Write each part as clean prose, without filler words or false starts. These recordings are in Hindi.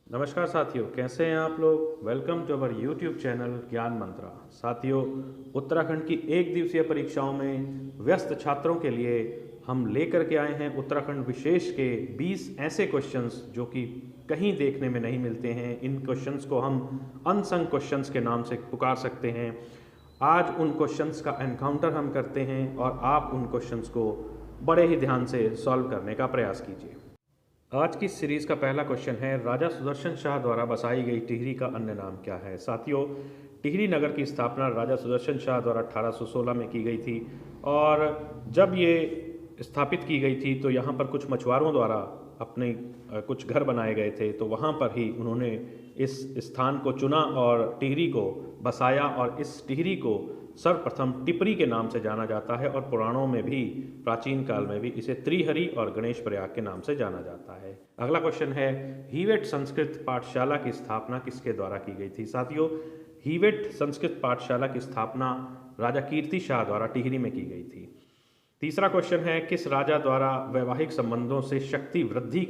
नमस्कार साथियों, कैसे हैं आप लोग। Welcome to our YouTube channel Gyan Mantra. साथियों, उत्तराखंड की एक दिवसीय परीक्षाओं में व्यस्त छात्रों के लिए हम लेकर के आए हैं उत्तराखंड विशेष के 20 ऐसे क्वेश्चंस जो कि कहीं देखने में नहीं मिलते हैं। इन क्वेश्चंस को हम अनसंग क्वेश्चंस के नाम से पुकार सकते हैं। आज उन क्वेश्चंस का एनकाउंटर हम करते हैं और आप उन क्वेश्चंस को बड़े ही ध्यान से सॉल्व करने का प्रयास कीजिए। आज की सीरीज का पहला क्वेश्चन है, राजा सुदर्शन शाह द्वारा बसाई गई टिहरी का अन्य नाम क्या है। साथियों, टिहरी नगर की स्थापना राजा सुदर्शन शाह द्वारा 1816 में की गई थी और जब ये स्थापित की गई थी तो यहाँ पर कुछ मछुआरों द्वारा अपने कुछ घर बनाए गए थे, तो वहाँ पर ही उन्होंने इस स्थान को चुना और टिहरी को बसाया और इस टिहरी को सर्वप्रथम टिपरी के नाम से जाना जाता है और पुराणों में भी प्राचीन काल में भी इसे त्रिहरि और गणेश प्रयाग के नाम से जाना जाता है। अगला क्वेश्चन है, हीवेट संस्कृत पाठशाला की स्थापना किसके द्वारा की गई थी। साथियों, हीवेट संस्कृत पाठशाला की स्थापना राजा कीर्ति शाह द्वारा टिहरी में की गई थी। तीसरा क्वेश्चन है, किस राजा द्वारा वैवाहिक संबंधों से शक्ति वृद्धि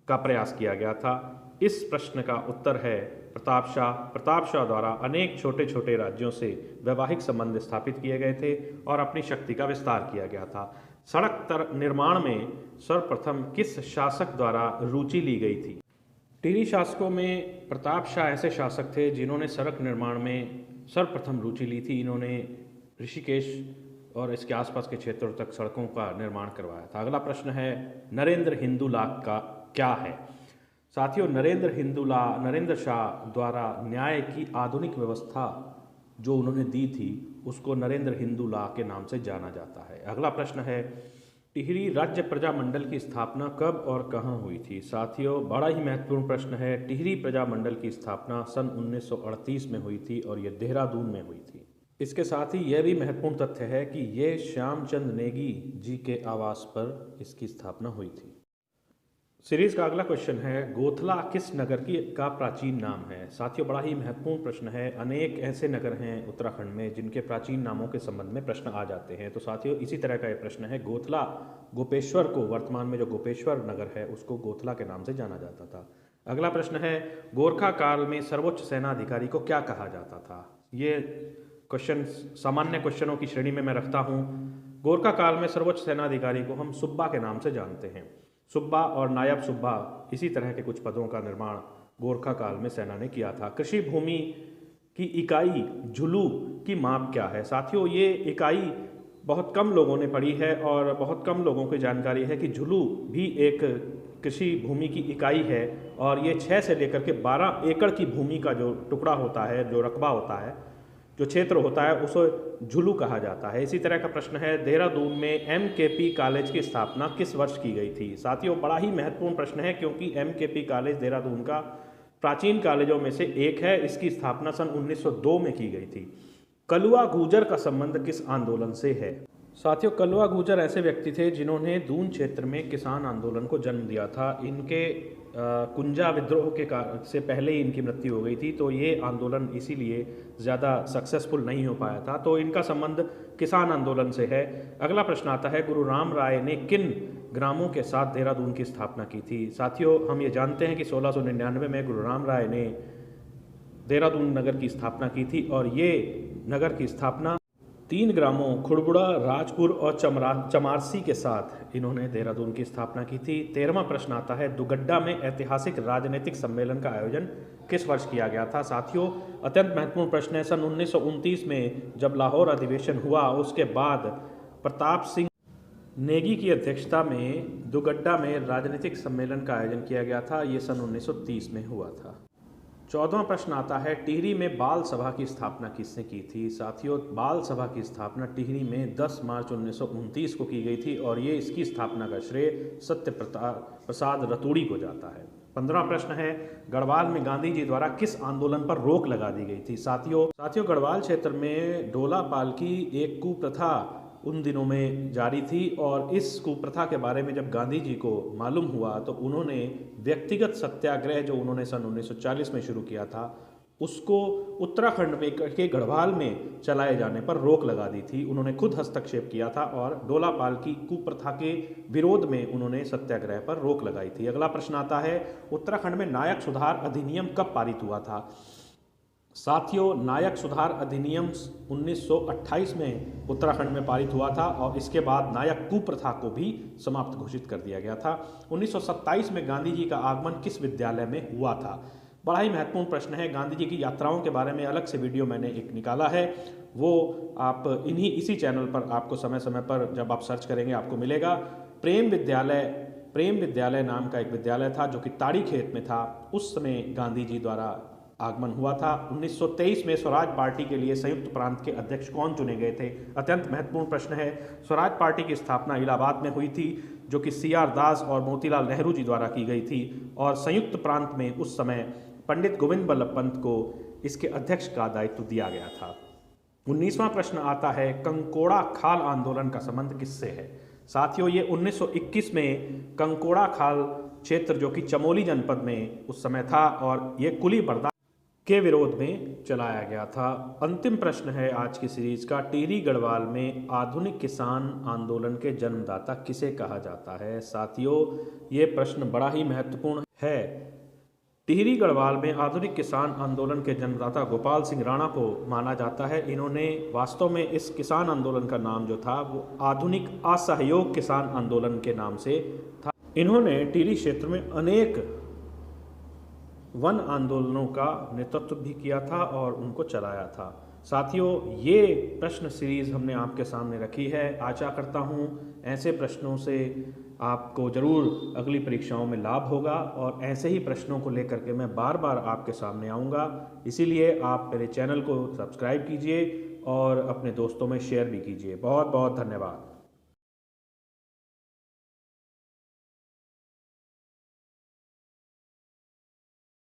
का प्रयास किया गया था। इस प्रश्न का उत्तर है प्रताप शाह। प्रताप शाह द्वारा अनेक छोटे छोटे राज्यों से वैवाहिक संबंध स्थापित किए गए थे और अपनी शक्ति का विस्तार किया गया था। सड़क निर्माण में सर्वप्रथम किस शासक द्वारा रुचि ली गई थी। टिहरी शासकों में प्रताप शाह ऐसे शासक थे जिन्होंने सड़क निर्माण में सर्वप्रथम रुचि ली थी। इन्होंने ऋषिकेश और इसके आसपास के क्षेत्रों तक सड़कों का निर्माण करवाया था। अगला प्रश्न है, नरेंद्र हिंदुला का क्या है। साथियों, नरेंद्र शाह द्वारा न्याय की आधुनिक व्यवस्था जो उन्होंने दी थी उसको नरेंद्र हिंदू लॉ के नाम से जाना जाता है। अगला प्रश्न है, टिहरी राज्य प्रजामंडल की स्थापना कब और कहाँ हुई थी। साथियों, बड़ा ही महत्वपूर्ण प्रश्न है। टिहरी प्रजामंडल की स्थापना सन 1938 में हुई थी और यह देहरादून में हुई थी। इसके साथ ही यह भी महत्वपूर्ण तथ्य है कि यह श्यामचंद नेगी जी के आवास पर इसकी स्थापना हुई थी। सीरीज का अगला क्वेश्चन है, गोथला किस नगर का प्राचीन नाम है। साथियों, बड़ा ही महत्वपूर्ण प्रश्न है। अनेक ऐसे नगर हैं उत्तराखंड में जिनके प्राचीन नामों के संबंध में प्रश्न आ जाते हैं। तो साथियों, इसी तरह का ये प्रश्न है। गोथला गोपेश्वर को, वर्तमान में जो गोपेश्वर नगर है उसको गोथला के नाम से जाना जाता था। अगला प्रश्न है, गोरखा काल में सर्वोच्च सेना अधिकारी को क्या कहा जाता था। ये क्वेश्चन सामान्य क्वेश्चनों की श्रेणी में मैं रखता हूँ। गोरखा काल में सर्वोच्च सेनाधिकारी को हम सुब्बा के नाम से जानते हैं। सुब्बा और नायब सुब्बा इसी तरह के कुछ पदों का निर्माण गोरखा काल में सेना ने किया था। कृषि भूमि की इकाई झुलू की माप क्या है। साथियों, ये इकाई बहुत कम लोगों ने पढ़ी है और बहुत कम लोगों को जानकारी है कि झुलू भी एक कृषि भूमि की इकाई है और ये 6 से लेकर के 12 एकड़ की भूमि का जो टुकड़ा होता है, जो रकबा होता है, जो क्षेत्र होता है, उसे झुलू कहा जाता है। इसी तरह का प्रश्न है, देहरादून में MKP कॉलेज की स्थापना किस वर्ष की गई थी। साथियों, बड़ा ही महत्वपूर्ण प्रश्न है क्योंकि MKP कॉलेज देहरादून का प्राचीन कॉलेजों में से एक है। इसकी स्थापना सन 1902 में की गई थी। कलुआ गुर्जर का संबंध किस आंदोलन से है। साथियों, कलुआ गुर्जर ऐसे व्यक्ति थे जिन्होंने दून क्षेत्र में किसान आंदोलन को जन्म दिया था। इनके कुंजा विद्रोह के से पहले ही इनकी मृत्यु हो गई थी, तो ये आंदोलन इसीलिए ज़्यादा सक्सेसफुल नहीं हो पाया था। तो इनका संबंध किसान आंदोलन से है। अगला प्रश्न आता है, गुरु राम राय ने किन ग्रामों के साथ देहरादून की स्थापना की थी। साथियों, हम ये जानते हैं कि 1699 में गुरु राम राय ने देहरादून नगर की स्थापना की थी और ये नगर की स्थापना 3 ग्रामों खुड़बुड़ा, राजपुर और चमारसी के साथ इन्होंने देहरादून की स्थापना की थी। 13वां प्रश्न आता है, दुगड्डा में ऐतिहासिक राजनीतिक सम्मेलन का आयोजन किस वर्ष किया गया था। साथियों, अत्यंत महत्वपूर्ण प्रश्न है। सन 1929 में जब लाहौर अधिवेशन हुआ उसके बाद प्रताप सिंह नेगी की अध्यक्षता में दुगड्डा में राजनीतिक सम्मेलन का आयोजन किया गया था। ये सन 1930 में हुआ था। 14वां प्रश्न आता है, टिहरी में बाल सभा की स्थापना किसने की थी। साथियों, बाल सभा की स्थापना टिहरी में 10 मार्च 1929 को की गई थी और ये इसकी स्थापना का श्रेय सत्य प्रसाद रतूड़ी को जाता है। 15वां प्रश्न है, गढ़वाल में गांधी जी द्वारा किस आंदोलन पर रोक लगा दी गई थी। साथियों, गढ़वाल क्षेत्र में डोला पाल की एक कुप्रथा उन दिनों में जारी थी और इस कुप्रथा के बारे में जब गांधी जी को मालूम हुआ तो उन्होंने व्यक्तिगत सत्याग्रह जो उन्होंने सन 1940 में शुरू किया था उसको उत्तराखंड में के गढ़वाल में चलाए जाने पर रोक लगा दी थी। उन्होंने खुद हस्तक्षेप किया था और डोलापाल की कुप्रथा के विरोध में उन्होंने सत्याग्रह पर रोक लगाई थी। अगला प्रश्न आता है, उत्तराखंड में नायक सुधार अधिनियम कब पारित हुआ था? साथियों, नायक सुधार अधिनियम 1928 में उत्तराखंड में पारित हुआ था और इसके बाद नायक कुप्रथा को भी समाप्त घोषित कर दिया गया था। 1927 में गांधी जी का आगमन किस विद्यालय में हुआ था? बड़ा ही महत्वपूर्ण प्रश्न है। गांधी जी की यात्राओं के बारे में अलग से वीडियो मैंने एक निकाला है, वो आप इसी चैनल पर आपको समय समय पर जब आप सर्च करेंगे आपको मिलेगा। प्रेम विद्यालय नाम का एक विद्यालय था जो कि ताड़ी खेत में था। उस समय गांधी जी द्वारा आगमन हुआ था। 1923 में स्वराज पार्टी के लिए संयुक्त प्रांत के अध्यक्ष कौन चुने गए थे? अत्यंत महत्वपूर्ण प्रश्न है। स्वराज पार्टी की स्थापना इलाहाबाद में हुई थी जो कि CR दास और मोतीलाल नेहरू जी द्वारा की गई थी और संयुक्त प्रांत में उस समय पंडित गोविंद बल्लभ पंत को इसके अध्यक्ष का दायित्व दिया गया था। 19वां प्रश्न आता है, कंकोड़ा खाल आंदोलन का संबंध किससे है? साथियों, ये 1921 में कंकोड़ा खाल क्षेत्र जो कि चमोली जनपद में उस समय था और ये कुली बर्दाश्त के विरोध में चलाया गया था। अंतिम प्रश्न है आज की सीरीज का, टिहरी गढ़वाल में आधुनिक किसान आंदोलन के जन्मदाता किसे कहा जाता है? साथियों, ये प्रश्न बड़ा ही महत्वपूर्ण है। टिहरी गढ़वाल में आधुनिक किसान आंदोलन के जन्मदाता गोपाल सिंह राणा को माना जाता है। इन्होंने वास्तव में इस किसान आंदोलन का नाम जो था वो आधुनिक असहयोग किसान आंदोलन के नाम से था। इन्होंने टिहरी क्षेत्र में अनेक वन आंदोलनों का नेतृत्व भी किया था और उनको चलाया था। साथियों, ये प्रश्न सीरीज हमने आपके सामने रखी है। आशा करता हूँ ऐसे प्रश्नों से आपको ज़रूर अगली परीक्षाओं में लाभ होगा और ऐसे ही प्रश्नों को लेकर के मैं बार बार आपके सामने आऊँगा। इसीलिए आप मेरे चैनल को सब्सक्राइब कीजिए और अपने दोस्तों में शेयर भी कीजिए। बहुत बहुत धन्यवाद।